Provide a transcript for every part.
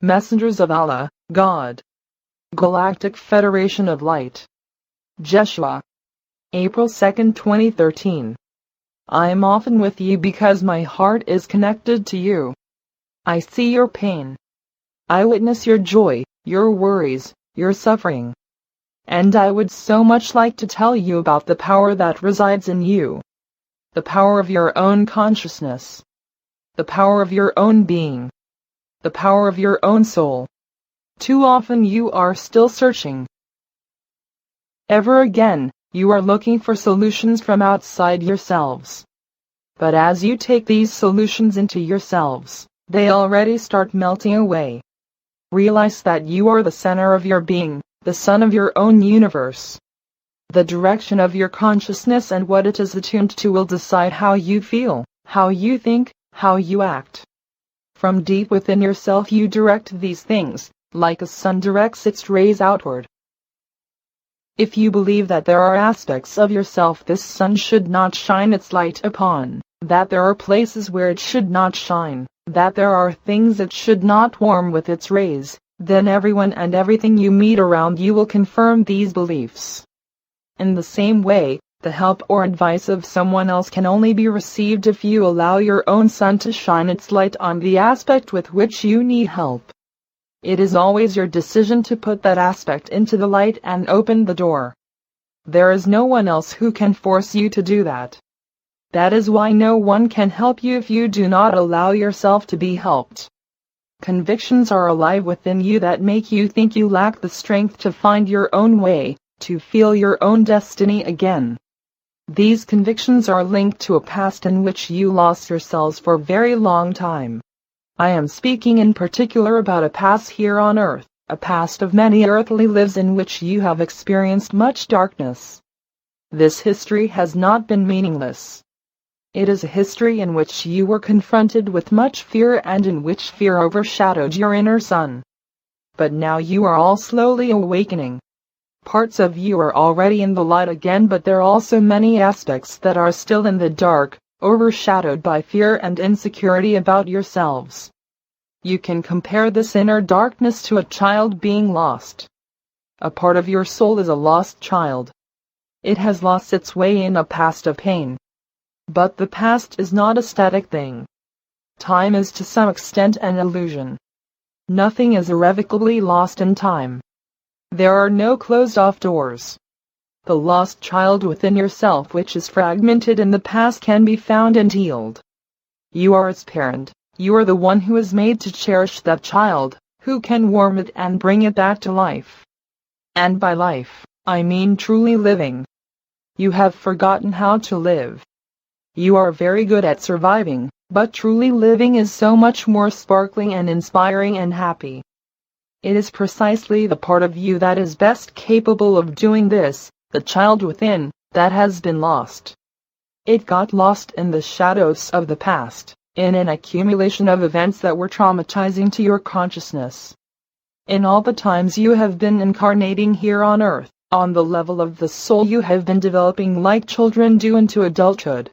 Messengers of Allah, God. Galactic Federation of Light. Jeshua. April 2, 2013. I am often with you because my heart is connected to you. I see your pain. I witness your joy, your worries, your suffering. And I would so much like to tell you about the power that resides in you. The power of your own consciousness. The power of your own being. The power of your own soul. Too often you are still searching. Ever again, you are looking for solutions from outside yourselves. But as you take these solutions into yourselves, they already start melting away. Realize that you are the center of your being, the sun of your own universe. The direction of your consciousness and what it is attuned to will decide how you feel, how you think, how you act. From deep within yourself you direct these things, like a sun directs its rays outward. If you believe that there are aspects of yourself this sun should not shine its light upon, that there are places where it should not shine, that there are things it should not warm with its rays, then everyone and everything you meet around you will confirm these beliefs. In the same way, the help or advice of someone else can only be received if you allow your own sun to shine its light on the aspect with which you need help. It is always your decision to put that aspect into the light and open the door. There is no one else who can force you to do that. That is why no one can help you if you do not allow yourself to be helped. Convictions are alive within you that make you think you lack the strength to find your own way, to feel your own destiny again. These convictions are linked to a past in which you lost yourselves for a very long time. I am speaking in particular about a past here on earth, a past of many earthly lives in which you have experienced much darkness. This history has not been meaningless. It is a history in which you were confronted with much fear and in which fear overshadowed your inner sun. But now you are all slowly awakening. Parts of you are already in the light again, but there are also many aspects that are still in the dark, overshadowed by fear and insecurity about yourselves. You can compare this inner darkness to a child being lost. A part of your soul is a lost child. It has lost its way in a past of pain. But the past is not a static thing. Time is to some extent an illusion. Nothing is irrevocably lost in time. There are no closed-off doors. The lost child within yourself which is fragmented in the past can be found and healed. You are its parent. You are the one who is made to cherish that child, who can warm it and bring it back to life. And by life, I mean truly living. You have forgotten how to live. You are very good at surviving, but truly living is so much more sparkling and inspiring and happy. It is precisely the part of you that is best capable of doing this, the child within, that has been lost. It got lost in the shadows of the past, in an accumulation of events that were traumatizing to your consciousness. In all the times you have been incarnating here on earth, on the level of the soul you have been developing like children do into adulthood.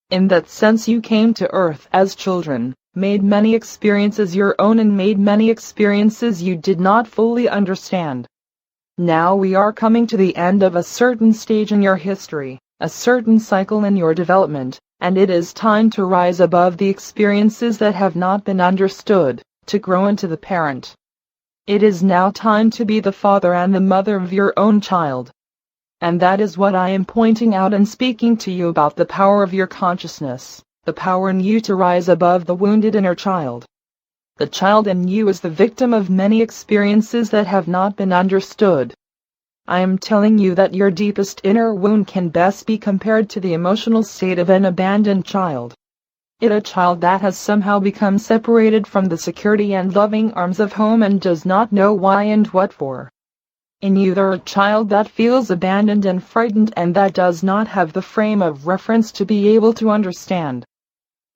In that sense you came to earth as children, made many experiences your own and made many experiences you did not fully understand. Now we are coming to the end of a certain stage in your history, a certain cycle in your development, and it is time to rise above the experiences that have not been understood, to grow into the parent. It is now time to be the father and the mother of your own child. And that is what I am pointing out and speaking to you about, the power of your consciousness, the power in you to rise above the wounded inner child. The child in you is the victim of many experiences that have not been understood. I am telling you that your deepest inner wound can best be compared to the emotional state of an abandoned child. It is a child that has somehow become separated from the security and loving arms of home and does not know why and what for. In you there is a child that feels abandoned and frightened and that does not have the frame of reference to be able to understand.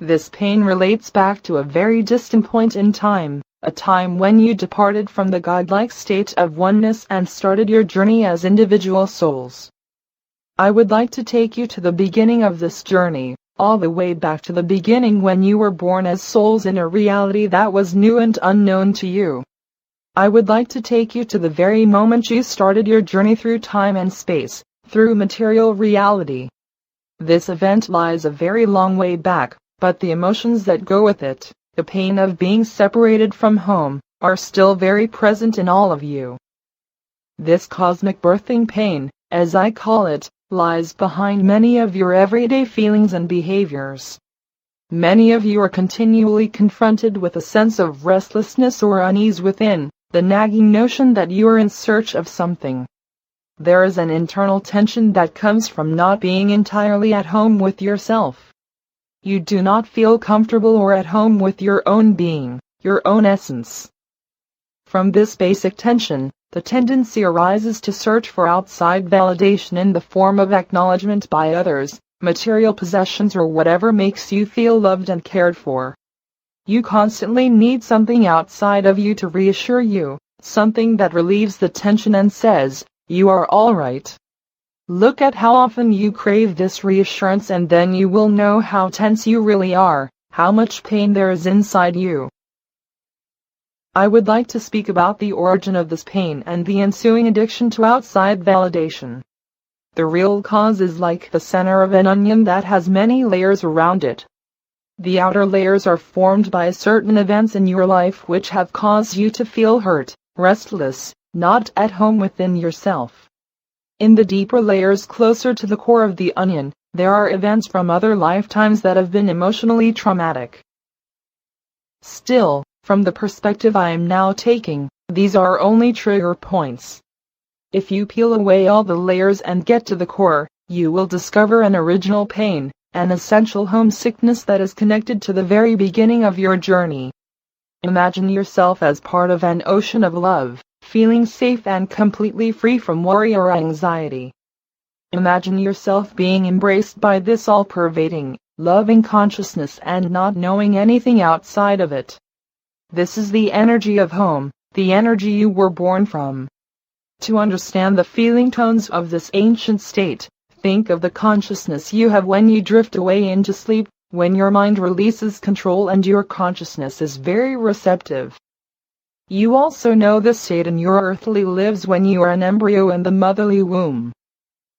This pain relates back to a very distant point in time, a time when you departed from the godlike state of oneness and started your journey as individual souls. I would like to take you to the beginning of this journey, all the way back to the beginning when you were born as souls in a reality that was new and unknown to you. I would like to take you to the very moment you started your journey through time and space, through material reality. This event lies a very long way back, but the emotions that go with it, the pain of being separated from home, are still very present in all of you. This cosmic birthing pain, as I call it, lies behind many of your everyday feelings and behaviors. Many of you are continually confronted with a sense of restlessness or unease within, the nagging notion that you are in search of something. There is an internal tension that comes from not being entirely at home with yourself. You do not feel comfortable or at home with your own being, your own essence. From this basic tension, the tendency arises to search for outside validation in the form of acknowledgement by others, material possessions, or whatever makes you feel loved and cared for. You constantly need something outside of you to reassure you, something that relieves the tension and says, "You are all right." Look at how often you crave this reassurance, and then you will know how tense you really are, how much pain there is inside you. I would like to speak about the origin of this pain and the ensuing addiction to outside validation. The real cause is like the center of an onion that has many layers around it. The outer layers are formed by certain events in your life which have caused you to feel hurt, restless, not at home within yourself. In the deeper layers closer to the core of the onion, there are events from other lifetimes that have been emotionally traumatic. Still, from the perspective I am now taking, these are only trigger points. If you peel away all the layers and get to the core, you will discover an original pain, an essential homesickness that is connected to the very beginning of your journey. Imagine yourself as part of an ocean of love, feeling safe and completely free from worry or anxiety. Imagine yourself being embraced by this all-pervading, loving consciousness and not knowing anything outside of it. This is the energy of home, the energy you were born from. To understand the feeling tones of this ancient state, think of the consciousness you have when you drift away into sleep, when your mind releases control and your consciousness is very receptive. You also know this state in your earthly lives when you are an embryo in the motherly womb.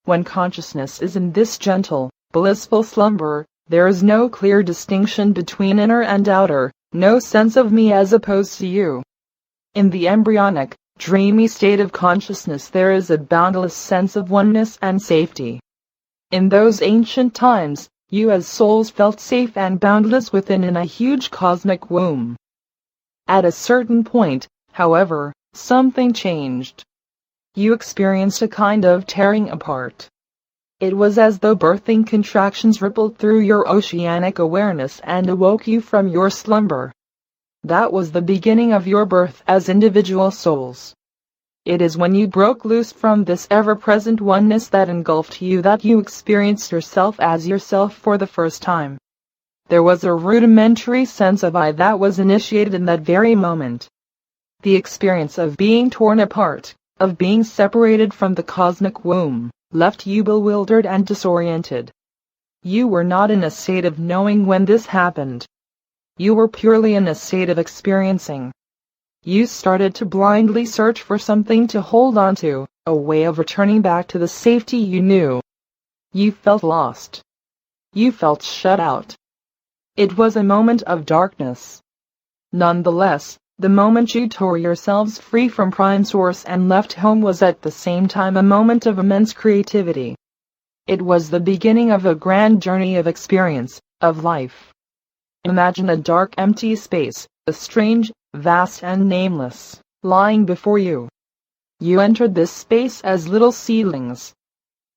When consciousness is in this gentle, blissful slumber, there is no clear distinction between inner and outer, no sense of me as opposed to you. In the embryonic, dreamy state of consciousness there is a boundless sense of oneness and safety. In those ancient times, you as souls felt safe and boundless within in a huge cosmic womb. At a certain point, however, something changed. You experienced a kind of tearing apart. It was as though birthing contractions rippled through your oceanic awareness and awoke you from your slumber. That was the beginning of your birth as individual souls. It is when you broke loose from this ever-present oneness that engulfed you that you experienced yourself as yourself for the first time. There was a rudimentary sense of I that was initiated in that very moment. The experience of being torn apart, of being separated from the cosmic womb, left you bewildered and disoriented. You were not in a state of knowing when this happened. You were purely in a state of experiencing. You started to blindly search for something to hold on to, a way of returning back to the safety you knew. You felt lost. You felt shut out. It was a moment of darkness. Nonetheless, the moment you tore yourselves free from Prime Source and left home was at the same time a moment of immense creativity. It was the beginning of a grand journey of experience, of life. Imagine a dark empty space, a strange, vast and nameless, lying before you. You entered this space as little seedlings.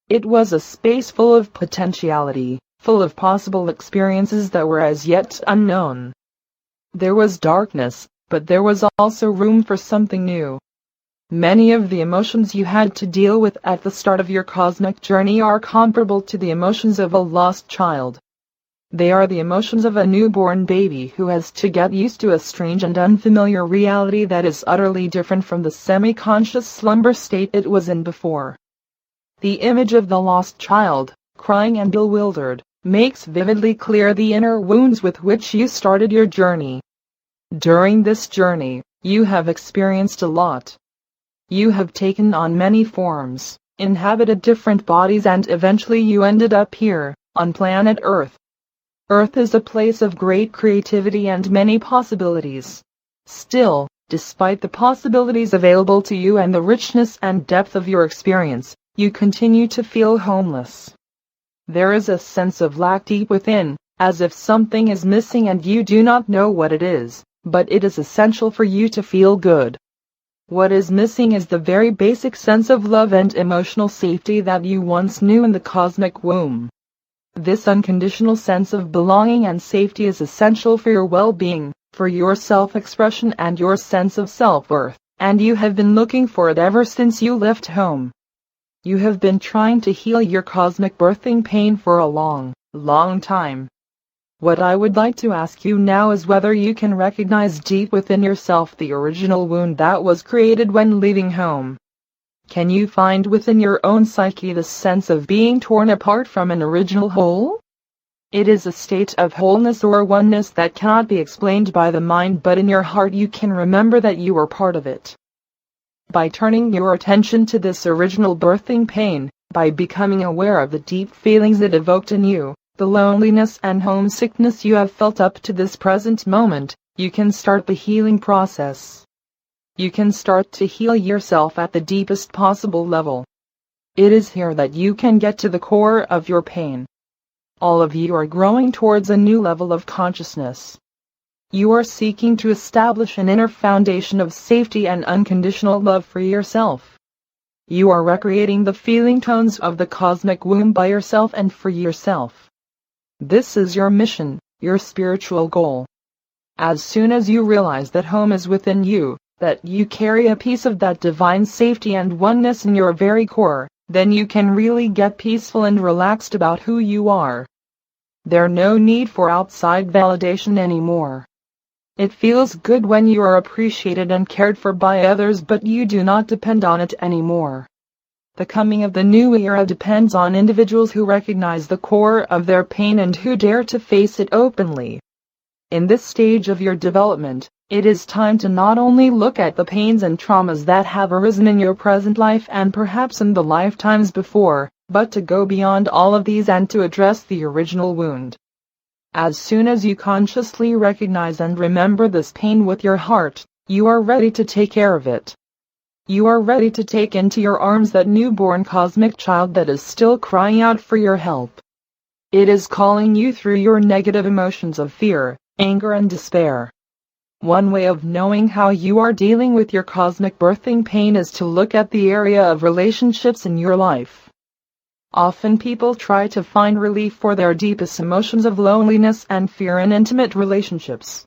It was a space full of potentiality, full of possible experiences that were as yet unknown. There was darkness, but there was also room for something new. Many of the emotions you had to deal with at the start of your cosmic journey are comparable to the emotions of a lost child. They are the emotions of a newborn baby who has to get used to a strange and unfamiliar reality that is utterly different from the semi-conscious slumber state it was in before. The image of the lost child, crying and bewildered, makes vividly clear the inner wounds with which you started your journey. During this journey, You have experienced a lot. You have taken on many forms, inhabited different bodies, and eventually you ended up here, on planet Earth. Earth is a place of great creativity and many possibilities. Still, despite the possibilities available to you and the richness and depth of your experience, you continue to feel homeless. There is a sense of lack deep within, as if something is missing and you do not know what it is, but it is essential for you to feel good. What is missing is the very basic sense of love and emotional safety that you once knew in the cosmic womb. This unconditional sense of belonging and safety is essential for your well-being, for your self-expression and your sense of self-worth, and you have been looking for it ever since you left home. You have been trying to heal your cosmic birthing pain for a long, long time. What I would like to ask you now is whether you can recognize deep within yourself the original wound that was created when leaving home. Can you find within your own psyche the sense of being torn apart from an original whole? It is a state of wholeness or oneness that cannot be explained by the mind, but in your heart you can remember that you are part of it. By turning your attention to this original birthing pain, by becoming aware of the deep feelings it evoked in you, the loneliness and homesickness you have felt up to this present moment, you can start the healing process. You can start to heal yourself at the deepest possible level. It is here that you can get to the core of your pain. All of you are growing towards a new level of consciousness. You are seeking to establish an inner foundation of safety and unconditional love for yourself. You are recreating the feeling tones of the cosmic womb by yourself and for yourself. This is your mission, your spiritual goal. As soon as you realize that home is within you, that you carry a piece of that divine safety and oneness in your very core, then you can really get peaceful and relaxed about who you are. There's no need for outside validation anymore. It feels good when you are appreciated and cared for by others, but you do not depend on it anymore. The coming of the new era depends on individuals who recognize the core of their pain and who dare to face it openly. In this stage of your development, it is time to not only look at the pains and traumas that have arisen in your present life and perhaps in the lifetimes before, but to go beyond all of these and to address the original wound. As soon as you consciously recognize and remember this pain with your heart, you are ready to take care of it. You are ready to take into your arms that newborn cosmic child that is still crying out for your help. It is calling you through your negative emotions of fear, anger, and despair. One way of knowing how you are dealing with your cosmic birthing pain is to look at the area of relationships in your life. Often people try to find relief for their deepest emotions of loneliness and fear in intimate relationships.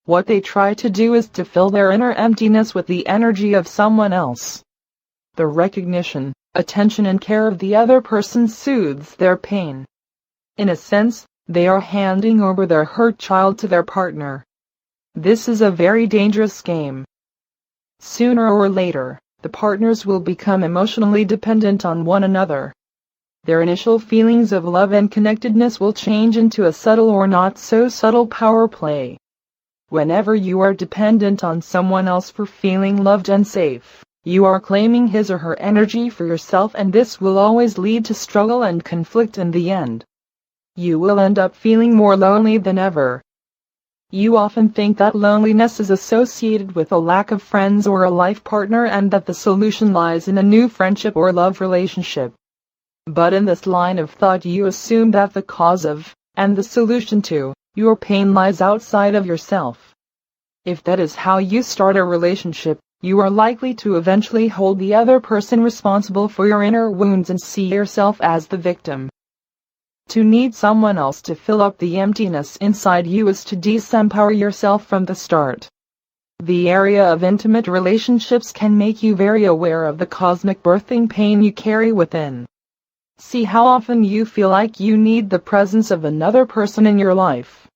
What they try to do is to fill their inner emptiness with the energy of someone else. The recognition, attention, and care of the other person soothes their pain. In a sense, they are handing over their hurt child to their partner. This is a very dangerous game. Sooner or later, the partners will become emotionally dependent on one another. Their initial feelings of love and connectedness will change into a subtle or not so subtle power play. Whenever you are dependent on someone else for feeling loved and safe, you are claiming his or her energy for yourself, and this will always lead to struggle and conflict in the end. You will end up feeling more lonely than ever. You often think that loneliness is associated with a lack of friends or a life partner and that the solution lies in a new friendship or love relationship. But in this line of thought you assume that the cause of, and the solution to, your pain lies outside of yourself. If that is how you start a relationship, you are likely to eventually hold the other person responsible for your inner wounds and see yourself as the victim. To need someone else to fill up the emptiness inside you is to disempower yourself from the start. The area of intimate relationships can make you very aware of the cosmic birthing pain you carry within. See how often you feel like you need the presence of another person in your life.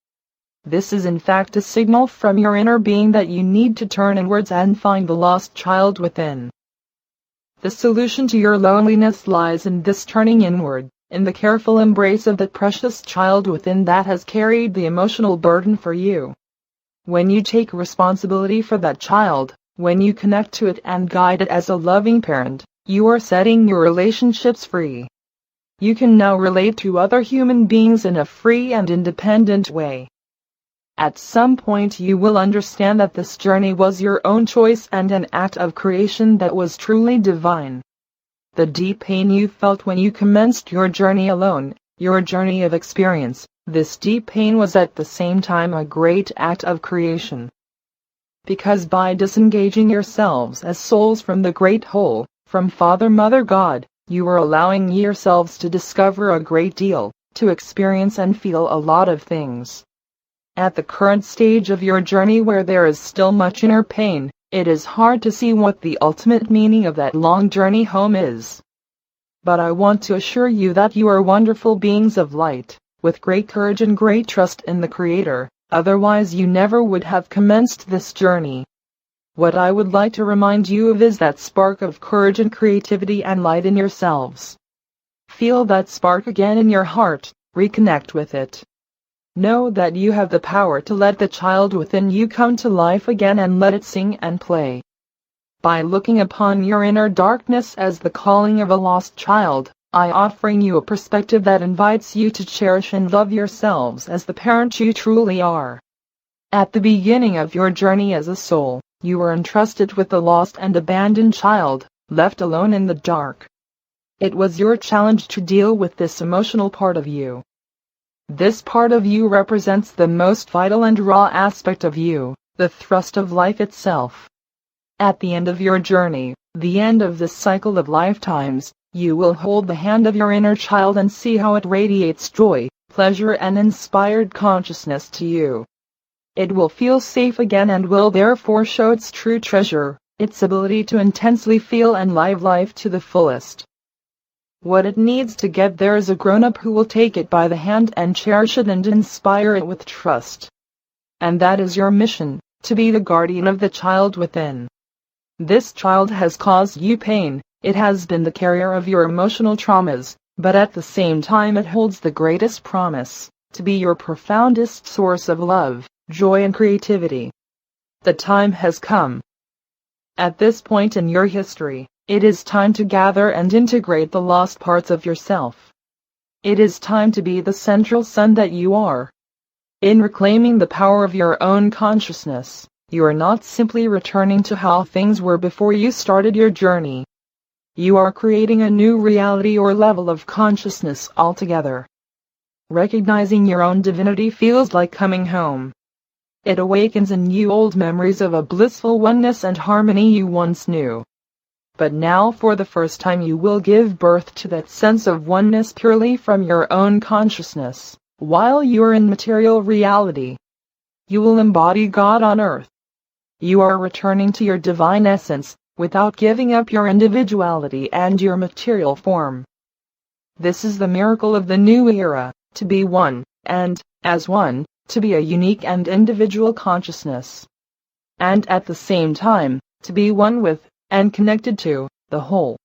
This is in fact a signal from your inner being that you need to turn inwards and find the lost child within. The solution to your loneliness lies in this turning inward, in the careful embrace of that precious child within that has carried the emotional burden for you. When you take responsibility for that child, when you connect to it and guide it as a loving parent, you are setting your relationships free. You can now relate to other human beings in a free and independent way. At some point you will understand that this journey was your own choice and an act of creation that was truly divine. The deep pain you felt when you commenced your journey alone, your journey of experience, this deep pain was at the same time a great act of creation. Because by disengaging yourselves as souls from the great whole, from Father, Mother, God, you are allowing yourselves to discover a great deal, to experience and feel a lot of things. At the current stage of your journey where there is still much inner pain, it is hard to see what the ultimate meaning of that long journey home is. But I want to assure you that you are wonderful beings of light, with great courage and great trust in the Creator, otherwise you never would have commenced this journey. What I would like to remind you of is that spark of courage and creativity and light in yourselves. Feel that spark again in your heart, reconnect with it. Know that you have the power to let the child within you come to life again and let it sing and play. By looking upon your inner darkness as the calling of a lost child, I offering you a perspective that invites you to cherish and love yourselves as the parent you truly are. At the beginning of your journey as a soul, you were entrusted with the lost and abandoned child, left alone in the dark. It was your challenge to deal with this emotional part of you. This part of you represents the most vital and raw aspect of you, the thrust of life itself. At the end of your journey, the end of this cycle of lifetimes, you will hold the hand of your inner child and see how it radiates joy, pleasure and inspired consciousness to you. It will feel safe again and will therefore show its true treasure, its ability to intensely feel and live life to the fullest. What it needs to get there is a grown-up who will take it by the hand and cherish it and inspire it with trust. And that is your mission, to be the guardian of the child within. This child has caused you pain, it has been the carrier of your emotional traumas, but at the same time it holds the greatest promise, to be your profoundest source of love, joy and creativity. The time has come. At this point in your history, it is time to gather and integrate the lost parts of yourself. It is time to be the central sun that you are. In reclaiming the power of your own consciousness, you are not simply returning to how things were before you started your journey. You are creating a new reality or level of consciousness altogether. Recognizing your own divinity feels like coming home. It awakens in you old memories of a blissful oneness and harmony you once knew. But now for the first time you will give birth to that sense of oneness purely from your own consciousness, while you are in material reality. You will embody God on earth. You are returning to your divine essence, without giving up your individuality and your material form. This is the miracle of the new era, to be one, and, as one, to be a unique and individual consciousness. And at the same time, to be one with, and connected to, the whole.